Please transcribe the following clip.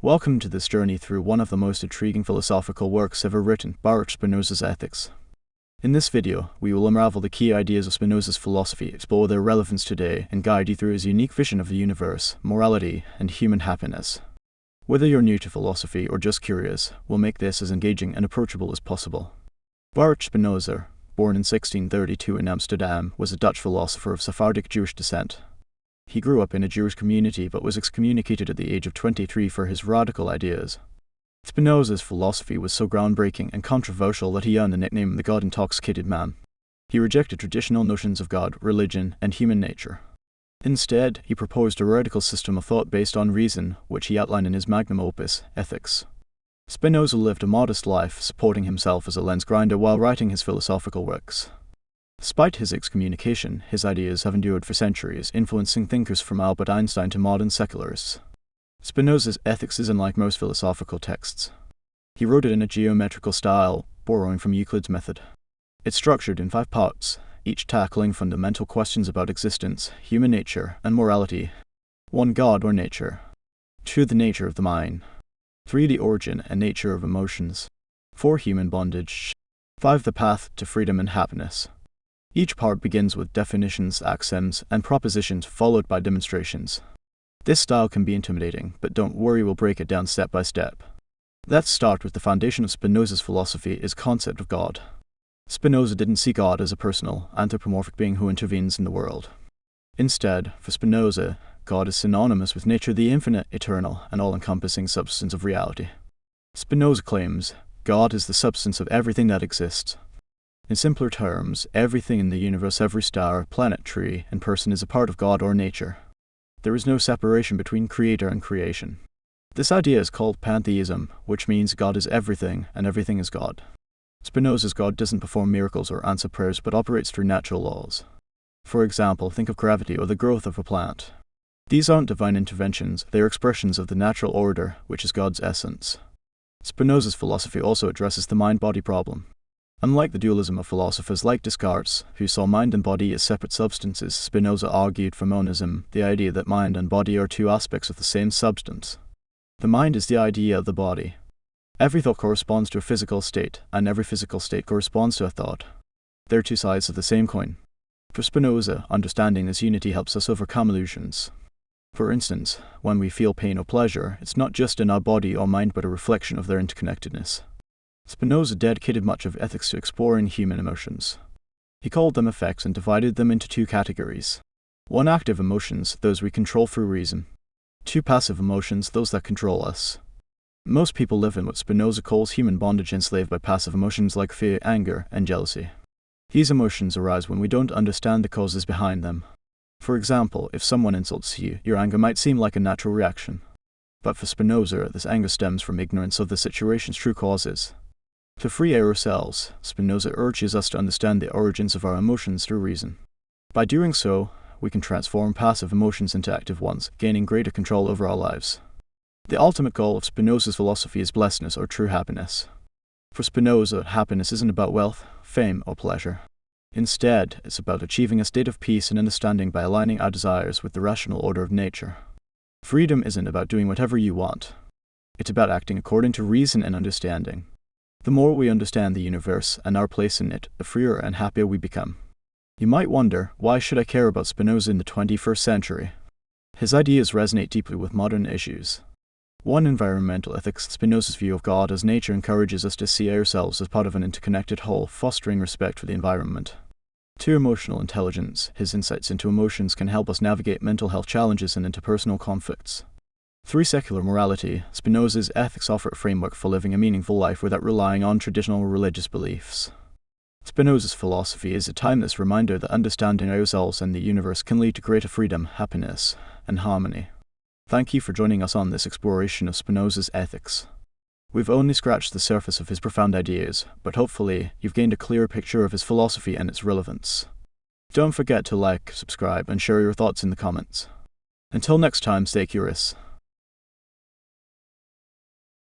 Welcome to this journey through one of the most intriguing philosophical works ever written, Baruch Spinoza's Ethics. In this video, we will unravel the key ideas of Spinoza's philosophy, explore their relevance today, and guide you through his unique vision of the universe, morality, and human happiness. Whether you're new to philosophy or just curious, we'll make this as engaging and approachable as possible. Baruch Spinoza, born in 1632 in Amsterdam, was a Dutch philosopher of Sephardic Jewish descent. He grew up in a Jewish community but was excommunicated at the age of 23 for his radical ideas. Spinoza's philosophy was so groundbreaking and controversial that he earned the nickname the God-intoxicated man. He rejected traditional notions of God, religion, and human nature. Instead, he proposed a radical system of thought based on reason, which he outlined in his magnum opus, Ethics. Spinoza lived a modest life, supporting himself as a lens grinder while writing his philosophical works. Despite his excommunication, his ideas have endured for centuries, influencing thinkers from Albert Einstein to modern secularists. Spinoza's Ethics isn't like most philosophical texts. He wrote it in a geometrical style, borrowing from Euclid's method. It's structured in 5 parts, each tackling fundamental questions about existence, human nature, and morality. 1. God or nature. 2. The nature of the mind. 3. The origin and nature of emotions. 4. Human bondage. 5. The path to freedom and happiness. Each part begins with definitions, axioms, and propositions followed by demonstrations. This style can be intimidating, but don't worry, we'll break it down step by step. Let's start with the foundation of Spinoza's philosophy, his concept of God. Spinoza didn't see God as a personal, anthropomorphic being who intervenes in the world. Instead, for Spinoza, God is synonymous with nature, the infinite, eternal, and all-encompassing substance of reality. Spinoza claims, God is the substance of everything that exists. In simpler terms, everything in the universe, every star, planet, tree, and person is a part of God or nature. There is no separation between creator and creation. This idea is called pantheism, which means God is everything and everything is God. Spinoza's God doesn't perform miracles or answer prayers but operates through natural laws. For example, think of gravity or the growth of a plant. These aren't divine interventions, they are expressions of the natural order, which is God's essence. Spinoza's philosophy also addresses the mind-body problem. Unlike the dualism of philosophers like Descartes, who saw mind and body as separate substances, Spinoza argued for monism, the idea that mind and body are 2 aspects of the same substance. The mind is the idea of the body. Every thought corresponds to a physical state, and every physical state corresponds to a thought. They're 2 sides of the same coin. For Spinoza, understanding this unity helps us overcome illusions. For instance, when we feel pain or pleasure, it's not just in our body or mind but a reflection of their interconnectedness. Spinoza dedicated much of ethics to exploring human emotions. He called them effects and divided them into 2 categories. 1. Active emotions, those we control through reason. 2. Passive emotions, those that control us. Most people live in what Spinoza calls human bondage, enslaved by passive emotions like fear, anger, and jealousy. These emotions arise when we don't understand the causes behind them. For example, if someone insults you, your anger might seem like a natural reaction. But for Spinoza, this anger stems from ignorance of the situation's true causes. To free ourselves, Spinoza urges us to understand the origins of our emotions through reason. By doing so, we can transform passive emotions into active ones, gaining greater control over our lives. The ultimate goal of Spinoza's philosophy is blessedness or true happiness. For Spinoza, happiness isn't about wealth, fame, or pleasure. Instead, it's about achieving a state of peace and understanding by aligning our desires with the rational order of nature. Freedom isn't about doing whatever you want. It's about acting according to reason and understanding. The more we understand the universe and our place in it, the freer and happier we become. You might wonder, why should I care about Spinoza in the 21st century? His ideas resonate deeply with modern issues. 1. Environmental ethics. Spinoza's view of God as nature encourages us to see ourselves as part of an interconnected whole, fostering respect for the environment. 2. Emotional intelligence. His insights into emotions can help us navigate mental health challenges and interpersonal conflicts. 3. Secular morality. Spinoza's ethics offer a framework for living a meaningful life without relying on traditional religious beliefs. Spinoza's philosophy is a timeless reminder that understanding ourselves and the universe can lead to greater freedom, happiness, and harmony. Thank you for joining us on this exploration of Spinoza's ethics. We've only scratched the surface of his profound ideas, but hopefully you've gained a clearer picture of his philosophy and its relevance. Don't forget to like, subscribe, and share your thoughts in the comments. Until next time, stay curious.